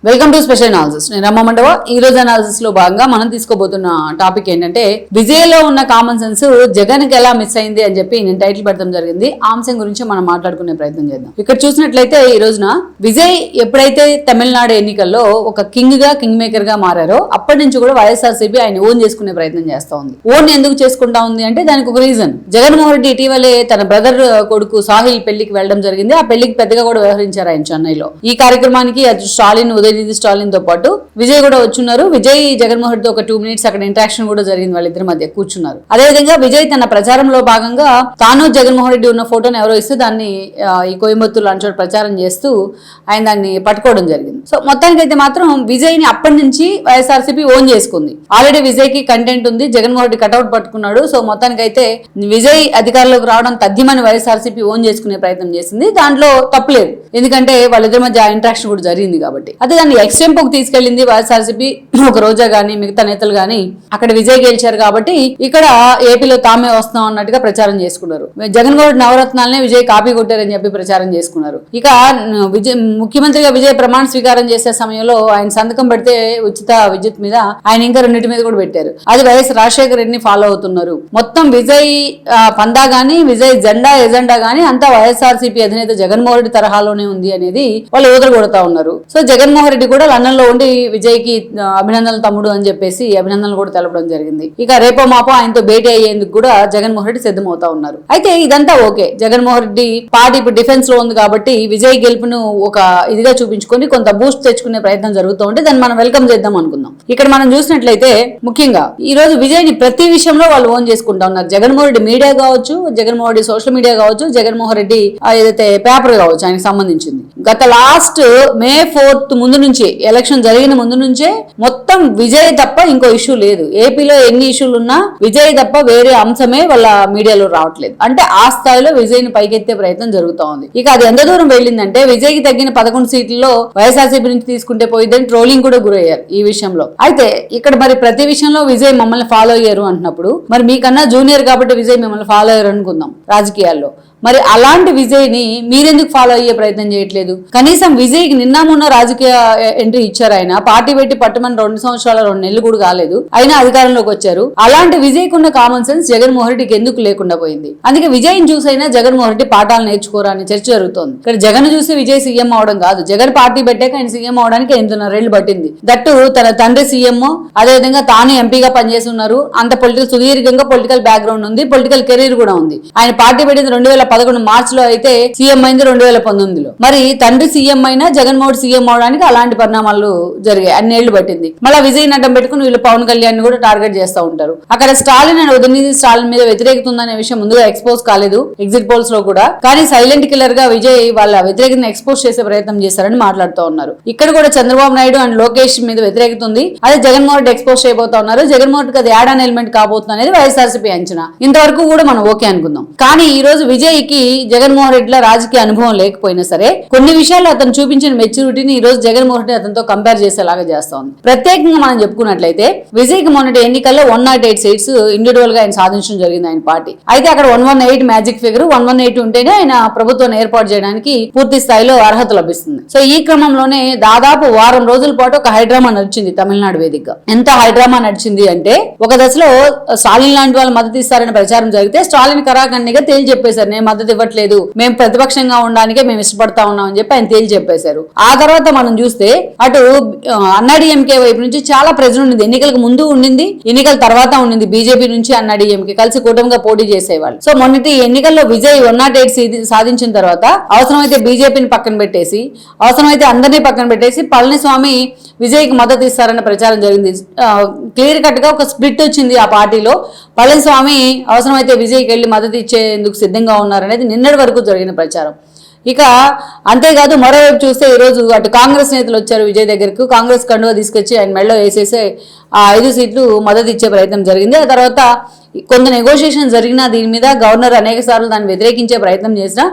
Welcome to special analysis. నేను రమ్మ మండవ. ఈ రోజు అనాలిసిస్ లో భాగంగా మనం తీసుకోబోతున్న టాపిక్ ఏంటంటే విజయ్లో ఉన్న కామన్ సెన్స్ జగన్ కి ఎలా మిస్ అయింది అని చెప్పి నేను టైటిల్ పెడతాం జరిగింది. ఆ అంశం గురించి మనం మాట్లాడుకునే ప్రయత్నం చేద్దాం. ఇక్కడ చూసినట్లయితే ఈ రోజున విజయ్ ఎప్పుడైతే తమిళనాడు ఎన్నికల్లో ఒక కింగ్ మేకర్ గా మారారో అప్పటి నుంచి కూడా వైఎస్ఆర్సీపీ ఆయన ఓన్ చేసుకునే ప్రయత్నం చేస్తా ఉంది. ఓన్ ఎందుకు చేసుకుంటా ఉంది అంటే దానికి ఒక రీజన్. జగన్మోహన్ రెడ్డి ఇటీవలే తన బ్రదర్ కొడుకు సాహిల్ పెళ్లికి వెళ్ళడం జరిగింది. ఆ పెళ్లికి పెద్దగా కూడా వ్యవహరించారు ఆయన చెన్నైలో. ఈ కార్యక్రమానికి స్టాలిన్ ఉదయనిధి స్టాలిన్ తో పాటు విజయ్ కూడా వచ్చున్నారు. విజయ్ జగన్మోహన్ రెడ్డి ఒక 2 minutes అక్కడ ఇంటరాక్షన్ కూడా జరిగింది, వాళ్ళిద్దరి మధ్య కూర్చున్నారు. అదేవిధంగా విజయ్ తన ప్రచారంలో భాగంగా తాను జగన్మోహన్ రెడ్డి ఉన్న ఫోటోని ఎవరో ఇస్తే దాన్ని ఈ కోయంబత్తూరు లాంటి చోట ప్రచారం చేస్తూ ఆయన దాన్ని పట్టుకోవడం జరిగింది. సో మొత్తానికైతే మాత్రం విజయ్ ని అప్పటి నుంచి వైఎస్ఆర్సీపీ ఓన్ చేసుకుంది. ఆల్రెడీ విజయ్ కి కంటెంట్ ఉంది, జగన్మోహన్ రెడ్డి కటౌట్ పట్టుకున్నాడు. సో మొత్తానికైతే విజయ్ అధికారంలోకి రావడం తథ్యమని వైఎస్ఆర్సీపీ ఓన్ చేసుకునే ప్రయత్నం చేసింది. దాంట్లో తప్పులేదు, ఎందుకంటే వాళ్ళిద్దరి మధ్య ఇంటరాక్షన్ కూడా జరిగింది కాబట్టి. అదే దాన్ని ఎక్స్టెంపోకి తీసుకెళ్లింది వైఎస్ఆర్సీపీ. ఒక రోజా గానీ మిగతా నేతలు గానీ అక్కడ విజయ్ గెలిచారు కాబట్టి ఇక్కడ ఏపీలో తామే వస్తాం అన్నట్టుగా ప్రచారం చేసుకున్నారు. జగన్మోహన్ రెడ్డి నవరత్నాలనే విజయ్ కాపీ కొట్టారని చెప్పి ప్రచారం చేసుకున్నారు. ఇక ముఖ్యమంత్రిగా విజయ్ ప్రమాణ స్వీకారం చేసే సమయంలో ఆయన సంతకం పెడితే ఉచిత విద్యుత్ మీద ఆయన ఇంకా 2 మీద కూడా పెట్టారు. అది వైఎస్ రాజశేఖర రెడ్డిని ఫాలో అవుతున్నారు. మొత్తం విజయ్ పందా గానీ విజయ్ ఎజెండా గానీ అంతా వైఎస్ఆర్సీపీ అధినేత జగన్మోహన్ రెడ్డి తరహాలోనే ఉంది అనేది వాళ్ళు ఊదర కొడతా ఉన్నారు. సో జగన్మోహన్ రెడ్డి కూడా లండన్ లో ఉండి విజయ్ కి అభినందనలు తమ్ముడు అని చెప్పేసి అభినందనలు కూడా తెలపడం జరిగింది. ఇక రేపో మాపో ఆయనతో భేటీ అయ్యేందుకు కూడా జగన్మోహన్ రెడ్డి సిద్ధమవుతా ఉన్నారు. అయితే ఇదంతా ఓకే, జగన్మోహన్ రెడ్డి పార్టీ ఇప్పుడు డిఫెన్స్ లో ఉంది కాబట్టి విజయ్ గెలుపును ఒక ఇదిగా చూపించుకొని కొంత బూస్ట్ తెచ్చుకునే ప్రయత్నం జరుగుతూ ఉంటే దాన్ని మనం వెల్కమ్ చేద్దాం అనుకుందాం. ఇక్కడ మనం చూసినట్లయితే ముఖ్యంగా ఈ రోజు విజయ్ ని ప్రతి విషయంలో వాళ్ళు ఓన్ చేసుకుంటా ఉన్నారు. జగన్మోహన్ రెడ్డి మీడియా కావచ్చు, జగన్మోహన్ రెడ్డి సోషల్ మీడియా కావచ్చు, జగన్మోహన్ రెడ్డి ఏదైతే పేపర్ కావచ్చు ఆయనకు సంబంధించింది. గత లాస్ట్ May 4th ముందు నుంచి, ఎలక్షన్ జరిగిన ముందు నుంచే మొత్తం విజయ్ తప్ప ఇంకో ఇష్యూ లేదు. ఏపీలో ఎన్ని ఇష్యూలు ఉన్నా విజయ్ తప్ప వేరే అంశమే వాళ్ళ మీడియాలో రావట్లేదు. అంటే ఆ స్థాయిలో విజయ్ ని పైకెత్తే ప్రయత్నం జరుగుతూ ఉంది. ఇక అది ఎంత దూరం వెళ్ళిందంటే విజయ్ కి తగ్గిన 11 సీట్లలో వైఎస్ఆర్సీపీ నుంచి తీసుకుంటే పోయిద్దని ట్రోలింగ్ కూడా గురయ్యారు ఈ విషయంలో. అయితే ఇక్కడ మరి ప్రతి విషయంలో విజయ్ మమ్మల్ని ఫాలో అయ్యారు అంటున్నప్పుడు మరి మీకన్నా జూనియర్ కాబట్టి విజయ్ మిమ్మల్ని ఫాలో అయ్యారు అనుకుందాం రాజకీయాల్లో. మరి అలాంటి విజయ్ ని మీరెందుకు ఫాలో అయ్యే ప్రయత్నం చేయట్లేదు? కనీసం విజయ్ కి నిన్న మొన్న రాజకీయ ఎంట్రీ ఇచ్చారు. ఆయన పార్టీ పెట్టి పట్టమని 2 సంవత్సరాల 2 నెలలు కూడా కాలేదు, అయినా అధికారంలోకి వచ్చారు. అలాంటి విజయ్ కున్న కామన్ సెన్స్ జగన్మోహన్ రెడ్డికి ఎందుకు లేకుండా పోయింది? అందుకే విజయ్ ని చూసైనా జగన్మోహన్ రెడ్డి పాఠాలు నేర్చుకోరా అని చర్చ జరుగుతోంది. ఇక్కడ జగన్ చూసి విజయ్ సీఎం అవడం కాదు, జగన్ పార్టీ పెట్టాక ఆయన సీఎం అవడానికి 8.5 ఏళ్లు పట్టింది. దట్టు తన తండ్రి సీఎం, అదేవిధంగా తాను ఎంపీగా పనిచేసి ఉన్నారు. అంత సుదీర్ఘంగా పొలిటికల్ బ్యాక్గ్రౌండ్ ఉంది, పొలిటికల్ కెరీర్ కూడా ఉంది. ఆయన పార్టీ పెట్టింది 2011 మార్చ్ లో అయితే సీఎం అయింది 2019లో. మరి తండ్రి సీఎం అయినా జగన్మోహన్ సీఎం అవడానికి అలాంటి పరిణామాలు జరిగాయి, అన్నేళ్లు పట్టింది. మళ్ళీ విజయ్ అడ్డం పెట్టుకుని వీళ్ళు పవన్ కళ్యాణ్ కూడా టార్గెట్ చేస్తూ ఉంటారు. అక్కడ స్టాలిన్ అండ్ ఉదయనిధి స్టాలిన్ మీద వ్యతిరేకత ఉందనే విషయం ముందుగా ఎక్స్పోజ్ కాలేదు ఎగ్జిట్ పోల్స్ లో కూడా. కానీ సైలెంట్ కిల్లర్ గా విజయ్ వాళ్ళ వ్యతిరేకతను ఎక్స్పోజ్ చేసే ప్రయత్నం చేశారని మాట్లాడుతూ ఉన్నారు. ఇక్కడ కూడా చంద్రబాబు నాయుడు అండ్ లోకేష్ మీద వ్యతిరేకత ఉంది, అదే జగన్మోహన్ రెడ్డి ఎక్స్పోజ్ చేయబోతా ఉన్నారు. జగన్మోహన్ రెడ్డికి అది యాడ్ అన్ ఎలిమెంట్ కాబోతుంది అనేది వైఎస్ఆర్సీపీ అంచనా. ఇంతవరకు కూడా మనం ఓకే అనుకుందాం. కానీ ఈ రోజు విజయ్ కి జగన్మోహన్ రెడ్డిలో రాజకీయ అనుభవం లేకపోయినా సరే కొన్ని విషయాల్లో అతను చూపించిన మెచ్యూరిటీని ఈ రోజు జగన్మోహన్ రెడ్డి అతనితో కంపేర్ చేసేలాగా చేస్తా ఉంది. ప్రత్యేకంగా మనం చెప్పుకున్నట్లయితే విజయ్ కి మొన్నటి ఎన్నికల్లో 108 సీట్స్ ఇండివిజువల్ గా ఆయన సాధించడం జరిగింది ఆయన పార్టీ. అయితే అక్కడ 118 మ్యాజిక్ ఫిగర్, 118 ఉంటేనే ఆయన ప్రభుత్వాన్ని ఏర్పాటు చేయడానికి పూర్తి స్థాయిలో అర్హత లభిస్తుంది. సో ఈ క్రమంలోనే దాదాపు వారం రోజుల పాటు ఒక హైడ్రామా నడిచింది తమిళనాడు వేదికగా. ఎంత హైడ్రామా నడిచింది అంటే ఒక దశలో స్టాలిన్ లాంటి వాళ్ళు మద్దతు ఇస్తారని ప్రచారం జరిగితే స్టాలిన్ కరాఖండిగా తేల్చి చెప్పేశారు, నేను మద్దతు ఇవ్వట్లేదు, మేము ప్రతిపక్షంగా ఉండడానికే మేము ఇష్టపడతా ఉన్నాం అని చెప్పి ఆయన తేల్చి చెప్పేశారు. ఆ తర్వాత మనం చూస్తే అటు అన్నాడీఎంకే వైపు నుంచి చాలా ప్రెజర్ ఉండింది. ఎన్నికలకు ముందు ఉండింది, ఎన్నికల తర్వాత ఉండింది. బీజేపీ నుంచి అన్నాడీఎంకే కలిసి కూటమిగా పోటీ చేసేవాళ్ళు. సో మొన్నటి ఎన్నికల్లో విజయ్ 108 సాధించిన తర్వాత అవసరమైతే బీజేపీని పక్కన పెట్టేసి, అవసరమైతే అందరినీ పక్కన పెట్టేసి పళనిస్వామి విజయ్ కి మద్దతు ఇస్తారన్న ప్రచారం జరిగింది. క్లియర్ కట్ గా ఒక స్ప్లిట్ వచ్చింది ఆ పార్టీలో. పళనిస్వామి అవసరమైతే విజయ్కి వెళ్లి మద్దతు ఇచ్చేందుకు సిద్ధంగా ఉన్నారనేది నిన్నటి వరకు జరిగిన ప్రచారం. ఇక అంతేకాదు మరోవైపు చూస్తే ఈరోజు అటు కాంగ్రెస్ నేతలు వచ్చారు విజయ్ దగ్గరకు. కాంగ్రెస్ కండువా తీసుకొచ్చి ఆయన మెడలో వేసేసి ఆ 5 సీట్లు మద్దతు ఇచ్చే ప్రయత్నం జరిగింది. ఆ తర్వాత కొంత నెగోషియేషన్ జరిగినా దీని మీద గవర్నర్ అనేక సార్లు దాన్ని వ్యతిరేకించే ప్రయత్నం చేసినా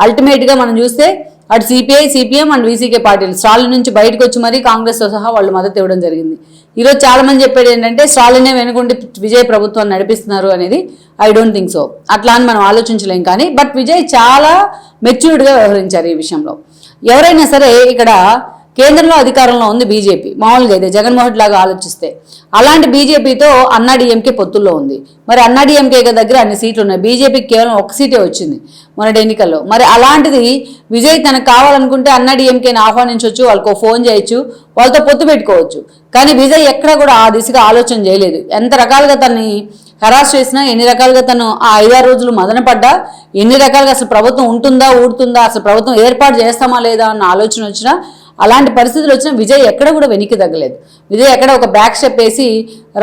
అల్టిమేట్ గా మనం చూస్తే అటు సిపిఐ, సిపిఎం అండ్ వీసీకే పార్టీలు స్టాలిన్ నుంచి బయటకు వచ్చి మరీ కాంగ్రెస్ తో సహా వాళ్ళు మద్దతు ఇవ్వడం జరిగింది. ఈరోజు చాలా మంది చెప్పేది ఏంటంటే స్టాలినే వెనుకుండి విజయ్ ప్రభుత్వాన్ని నడిపిస్తున్నారు అనేది. ఐ డోంట్ థింక్ సో, అట్లా అని మనం ఆలోచించలేం. కానీ బట్ విజయ్ చాలా మెచ్యూర్డ్ గా వ్యవహరించారు ఈ విషయంలో. ఎవరైనా సరే ఇక్కడ కేంద్రంలో అధికారంలో ఉంది బీజేపీ. మామూలుగా అయితే జగన్మోహన్ లాగా ఆలోచిస్తే అలాంటి బీజేపీతో అన్నాడీఎంకే పొత్తుల్లో ఉంది. మరి అన్నాడీఎంకే దగ్గర అన్ని సీట్లు ఉన్నాయి, బీజేపీకి కేవలం ఒక సీటే వచ్చింది మొన్నటి ఎన్నికల్లో. మరి అలాంటిది విజయ్ తనకు కావాలనుకుంటే అన్నాడీఎంకేని ఆహ్వానించవచ్చు, వాళ్ళకు ఫోన్ చేయొచ్చు, వాళ్ళతో పొత్తు పెట్టుకోవచ్చు. కానీ విజయ్ ఎక్కడ కూడా ఆ దిశగా ఆలోచన చేయలేదు. ఎంత రకాలుగా తనని హరాస్ చేసినా, ఎన్ని రకాలుగా తను ఆ 5-6 రోజులు మదనపడ్డా, ఎన్ని రకాలుగా అసలు ప్రభుత్వం ఉంటుందా ఊడుతుందా, అసలు ప్రభుత్వం ఏర్పాటు చేస్తామా లేదా అన్న ఆలోచన వచ్చినా, అలాంటి పరిస్థితులు వచ్చినా విజయ్ ఎక్కడ కూడా వెనక్కి తగ్గలేదు. విజయ్ ఎక్కడ ఒక బ్యాక్ స్టెప్ వేసి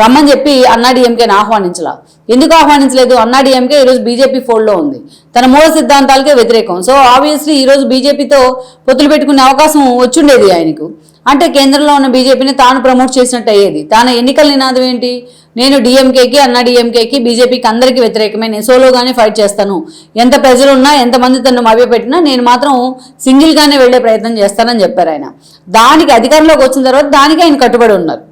రమ్మని చెప్పి అన్నాడీఎంకేని ఆహ్వానించలా. ఎందుకు ఆహ్వానించలేదు? అన్నాడీఎంకే ఈరోజు బీజేపీ ఫోల్డ్లో ఉంది, తన మూల సిద్ధాంతాలకే వ్యతిరేకం. సో ఆబ్వియస్లీ ఈరోజు బీజేపీతో పొత్తులు పెట్టుకునే అవకాశం వచ్చుండేది ఆయనకు. అంటే కేంద్రంలో ఉన్న బీజేపీని తాను ప్రమోట్ చేసినట్టు అయ్యేది. తాను ఎన్నికల నినాదం ఏంటి? నేను డిఎంకేకి, అన్నాడీఎంకేకి, బీజేపీకి అందరికీ వ్యతిరేకమే, నేను సోలోగానే ఫైట్ చేస్తాను, ఎంత ప్రజలున్నా ఎంతమంది తను మభ్యపెట్టినా నేను మాత్రం సింగిల్గానే వెళ్లే ప్రయత్నం చేస్తానని చెప్పారు ఆయన. దానికి అధికారంలోకి వచ్చిన తర్వాత దానికి ఆయన కట్టుబడి ఉన్నారు.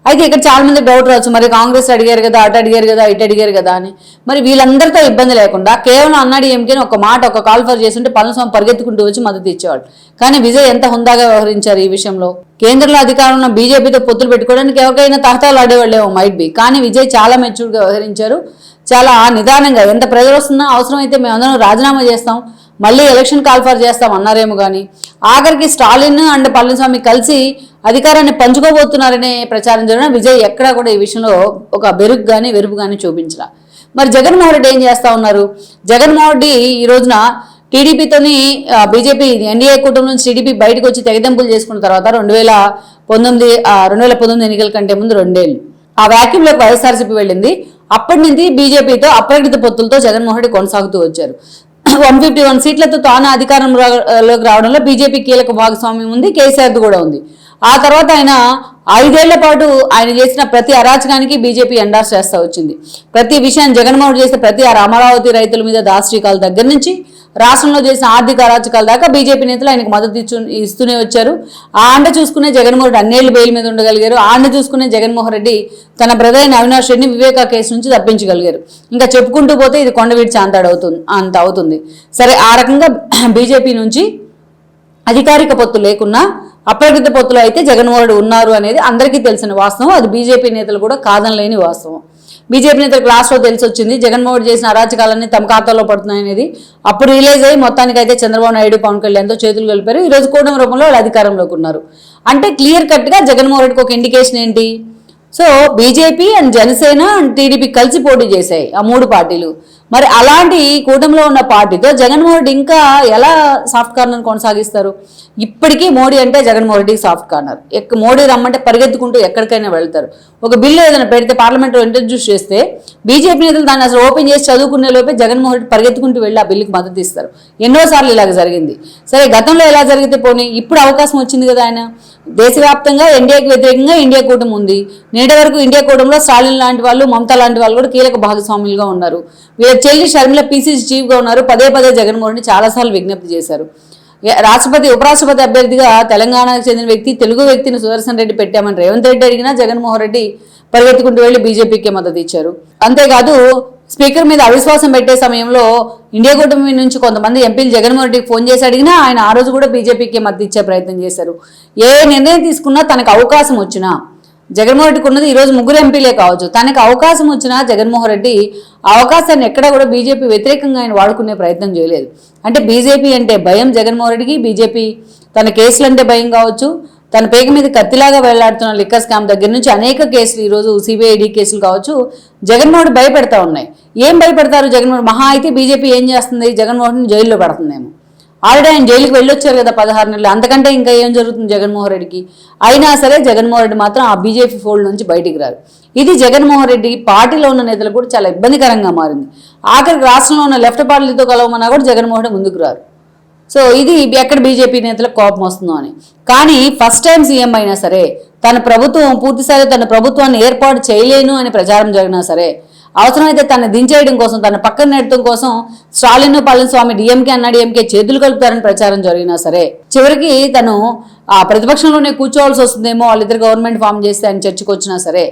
అయితే ఇక్కడ చాలా మంది డౌట్ రావచ్చు, మరి కాంగ్రెస్ అడిగారు కదా, అటు అడిగారు కదా, ఇటు అడిగారు కదా అని. మరి వీళ్ళందరితో ఇబ్బంది లేకుండా కేవలం అన్నాడీఎంకేని ఒక మాట, ఒక కాల్ ఫర్ చేస్తుంటే పళనిస్వామి పరిగెత్తుకుంటూ వచ్చి మద్దతు ఇచ్చేవాడు. కానీ విజయ్ ఎంత హుందాగా వ్యవహరించారు ఈ విషయంలో. కేంద్రంలో అధికారంలో ఉన్న బీజేపీతో పొత్తులు పెట్టుకోవడానికి ఎవరికైనా తహతాలు ఆడేవాళ్ళేమో మైట్ బి, కానీ విజయ్ చాలా మెచ్యూర్గా వ్యవహరించారు. చాలా నిదానంగా, ఎంత ప్రజలు వస్తున్నా అవసరమైతే మేమందరం రాజీనామా చేస్తాం, మళ్ళీ ఎలక్షన్ కాల్ఫర్ చేస్తాం అన్నారేమో. కానీ ఆఖరికి స్టాలిన్ అండ్ పళనిస్వామి కలిసి అధికారాన్ని పంచుకోబోతున్నారనే ప్రచారం జరిగిన విజయ్ ఎక్కడా కూడా ఈ విషయంలో ఒక బెరుగు కానీ వెరుపు కానీ చూపించరా. మరి జగన్మోహన్ రెడ్డి ఏం చేస్తా ఉన్నారు? జగన్మోహన్ రెడ్డి ఈ రోజున టీడీపీతోని బీజేపీ ఎన్డీఏ కూటమి నుంచి టీడీపీ బయటకు వచ్చి తెగదెంపులు చేసుకున్న తర్వాత 2019 ఎన్నికల కంటే ముందు 2 ఏళ్ళు ఆ వ్యాక్యూమ్లోకి వైఎస్ఆర్సీపీ వెళ్ళింది. అప్పటి నుంచి బీజేపీతో అప్రకటిత పొత్తులతో జగన్మోహన్ రెడ్డి కొనసాగుతూ వచ్చారు. 151 సీట్లతో తాను అధికారంలోకి రావడంలో బీజేపీ కీలక భాగస్వామ్యం ఉంది, కేసీఆర్ది కూడా ఉంది. ఆ తర్వాత ఆయన 5 ఏళ్ల పాటు ఆయన చేసిన ప్రతి అరాచకానికి బీజేపీ ఎండార్స్ చేస్తూ వచ్చింది. ప్రతి విషయాన్ని జగన్మోహన్ చేసిన ప్రతి అమరావతి రైతుల మీద దాష్టీకాల దగ్గర నుంచి రాష్ట్రంలో చేసిన ఆర్థిక అరాచకాల దాకా బీజేపీ నేతలు ఆయనకు మద్దతు ఇస్తూనే వచ్చారు. ఆ అండ చూసుకునే జగన్మోహన్ రెడ్డి అన్నేళ్లు బెయిల్ మీద ఉండగలిగారు. ఆ అండ చూసుకునే జగన్మోహన్ రెడ్డి తన బ్రదర్ అయిన అవినాష్ రెడ్డిని వివేకా కేసు నుంచి తప్పించగలిగారు. ఇంకా చెప్పుకుంటూ పోతే ఇది కొండవీడ్చి అంత అవుతుంది. సరే, ఆ రకంగా బీజేపీ నుంచి అధికారిక పొత్తు లేకున్నా అప్రకృత పొత్తులు అయితే జగన్మోహన్ రెడ్డి ఉన్నారు అనేది అందరికీ తెలిసిన వాస్తవం. అది బీజేపీ నేతలు కూడా కాదనలేని వాస్తవం. బీజేపీ నేతలకు లాస్ట్లో తెలిసి వచ్చింది జగన్మోహన్ రెడ్డి చేసిన అరాచకాలన్నీ తమ ఖాతాలో పడుతున్నాయనేది. అప్పుడు రిలీజ్ అయ్యి మొత్తానికి అయితే చంద్రబాబు నాయుడు, పవన్ కళ్యాణ్తో చేతులు కలిపారు. ఈరోజు కూటమి రూపంలో వాళ్ళు అధికారంలోకి ఉన్నారు. అంటే క్లియర్ కట్గా జగన్మోహన్ రెడ్డికి ఒక ఇండికేషన్ ఏంటి? So BJP and Janasena and TDP కలిసి పోటీ చేశాయి ఆ 3 పార్టీలు. మరి అలాంటి కూటమిలో ఉన్న పార్టీతో జగన్మోహన్ రెడ్డి ఇంకా ఎలా సాఫ్ట్ కార్నర్ కొనసాగిస్తారు? ఇప్పటికీ మోడీ అంటే జగన్మోహన్ రెడ్డికి సాఫ్ట్ కార్నర్. మోడీ రమ్మంటే పరిగెత్తుకుంటూ ఎక్కడికైనా వెళ్తారు. ఒక బిల్లు ఏదైనా పెడితే పార్లమెంట్లో ఇంట్రడ్యూస్ చేస్తే బీజేపీ నేతలు దాన్ని అసలు ఓపెన్ చేసి చదువుకునే లోపే జగన్మోహన్ రెడ్డి పరిగెత్తుకుంటూ వెళ్ళి ఆ బిల్లుకి మద్దతు ఇస్తారు. ఎన్నోసార్లు ఇలాగ జరిగింది. సరే, గతంలో ఎలా జరిగితే పోనీ, ఇప్పుడు అవకాశం వచ్చింది కదా. ఆయన దేశవ్యాప్తంగా ఎన్డీఏకి వ్యతిరేకంగా ఇండియా కూటమి ఉంది. నేటి వరకు ఇండియా కూటమిలో స్టాలిన్ లాంటి వాళ్ళు, మమతా లాంటి వాళ్ళు కూడా కీలక భాగస్వాములుగా ఉన్నారు. వీళ్ళ చెల్లి షర్మిల పీసీసీ చీఫ్గా ఉన్నారు. పదే జగన్మోహన్ రెడ్డి చాలాసార్లు విజ్ఞప్తి చేశారు. రాష్ట్రపతి, ఉపరాష్ట్రపతి అభ్యర్థిగా తెలంగాణకు చెందిన వ్యక్తి, తెలుగు వ్యక్తిని సుదర్శన్ రెడ్డి పెట్టామని రేవంత్ రెడ్డి అడిగినా జగన్మోహన్ రెడ్డి పరిగెత్తుకుంటూ వెళ్లి బీజేపీకి మద్దతు ఇచ్చారు. అంతేకాదు, స్పీకర్ మీద అవిశ్వాసం పెట్టే సమయంలో ఇండియా కూటమి నుంచి కొంతమంది ఎంపీలు జగన్మోహన్ రెడ్డికి ఫోన్ చేసి అడిగినా ఆయన ఆ రోజు కూడా బీజేపీకి మద్దతు ఇచ్చే ప్రయత్నం చేశారు. ఏ నిర్ణయం తీసుకున్నా తనకు అవకాశం వచ్చినా, జగన్మోహన్ రెడ్డికి ఉన్నది ఈరోజు 3 ఎంపీలే కావచ్చు, తనకు అవకాశం వచ్చినా జగన్మోహన్ రెడ్డి అవకాశాన్ని ఎక్కడా కూడా బీజేపీ వ్యతిరేకంగా ఆయన వాడుకునే ప్రయత్నం చేయలేదు. అంటే బీజేపీ అంటే భయం జగన్మోహన్ రెడ్డికి. బీజేపీ తన కేసులు అంటే భయం కావచ్చు, తన పేక మీద కత్తిలాగా వెళ్లాడుతున్న లిక్కర్ స్కామ్ దగ్గర నుంచి అనేక కేసులు, ఈరోజు సిబిఐడి కేసులు కావచ్చు, జగన్మోహన్ రెడ్డి భయపెడతా ఉన్నాయి. ఏం భయపెడతారు? జగన్మోహన్ మహా అయితే బీజేపీ ఏం చేస్తుంది? జగన్మోహన్ రెడ్డిని జైల్లో పెడుతుందేమో. ఆల్రెడీ ఆయన జైలుకి వెళ్ళొచ్చారు కదా 16 నెలలు. అంతకంటే ఇంకా ఏం జరుగుతుంది జగన్మోహన్ రెడ్డికి? అయినా సరే జగన్మోహన్ రెడ్డి మాత్రం ఆ బీజేపీ ఫోల్డ్ నుంచి బయటికి రారు. ఇది జగన్మోహన్ రెడ్డి పార్టీలో ఉన్న నేతలకు కూడా చాలా ఇబ్బందికరంగా మారింది. ఆఖరికి రాష్ట్రంలో ఉన్న లెఫ్ట్ పార్టీలతో కలవమన్నా కూడా జగన్మోహన్ రెడ్డి ముందుకు రారు. సో ఇది ఎక్కడ బీజేపీ నేతలకు కోపం వస్తుందో అని. కానీ ఫస్ట్ టైం సీఎం అయినా సరే, తన ప్రభుత్వం పూర్తిసారి తన ప్రభుత్వాన్ని ఏర్పాటు చేయలేను అని ప్రచారం జరిగినా సరే, అవసరమైతే తను దించేయడం కోసం, తన పక్కన నెట్టడం కోసం స్టాలిన్, పళనిస్వామి, డిఎంకే, అన్నాడీఎంకే చేతులు కలుపుతారని ప్రచారం జరిగినా సరే, చివరికి తను ఆ ప్రతిపక్షంలోనే కూర్చోవాల్సి వస్తుందేమో వాళ్ళిద్దరు గవర్నమెంట్ ఫామ్ చేస్తే అని చర్చకు వచ్చినా సరే,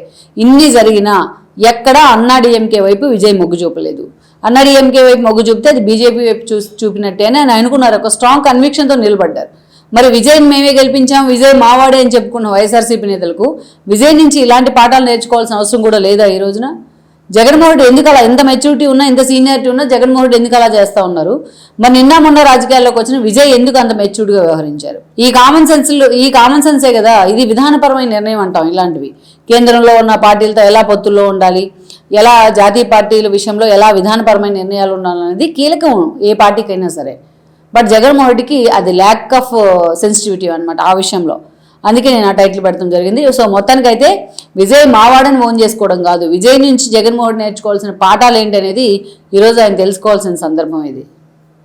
ఇన్ని జరిగినా ఎక్కడా అన్నాడీఎంకే వైపు విజయ్ మొగ్గు చూపలేదు. అన్నాడీఎంకే వైపు మొగ్గు చూపితే అది బీజేపీ వైపు చూపినట్టే అని ఆయన అనుకున్నారు. ఒక స్ట్రాంగ్ కన్విక్షన్తో నిలబడ్డారు. మరి విజయ్ మేమే గెలిపించాం, విజయ్ మావాడే అని చెప్పుకున్న వైఎస్ఆర్సీపీ నేతలకు విజయ్ నుంచి ఇలాంటి పాఠాలు నేర్చుకోవాల్సిన అవసరం కూడా లేదా ఈ రోజున? జగన్మోహన్ రెడ్డి ఎందుకు అలా, ఎంత మెచ్యూరిటీ ఉన్నా, ఎంత సీనియారిటీ ఉన్నా జగన్మోహన్ రెడ్డి ఎందుకు అలా చేస్తూ ఉన్నారు? మరి నిన్న మొన్న రాజకీయాల్లోకి వచ్చిన విజయ్ ఎందుకు అంత మెచ్యూర్డ్గా వ్యవహరించారు? ఈ కామన్ సెన్సే కదా, ఇది విధానపరమైన నిర్ణయం అంటాం. ఇలాంటివి కేంద్రంలో ఉన్న పార్టీలతో ఎలా పొత్తుల్లో ఉండాలి, ఎలా జాతీయ పార్టీల విషయంలో ఎలా విధానపరమైన నిర్ణయాలు ఉండాలనేది కీలకం ఏ పార్టీకైనా సరే. బట్ జగన్మోహన్ రెడ్డికి అది ల్యాక్ ఆఫ్ సెన్సిటివిటీ అనమాట ఆ విషయంలో. అందుకే నేను ఆ టైటిల్ పెడతాం జరిగింది. సో మొత్తానికైతే విజయ్ మావాడని ఓన్ చేసుకోవడం కాదు, విజయ్ నుంచి జగన్మోహన్ రెడ్డి నేర్చుకోవాల్సిన పాఠాలు ఏంటి అనేది ఈరోజు ఆయన తెలుసుకోవాల్సిన సందర్భం ఇది.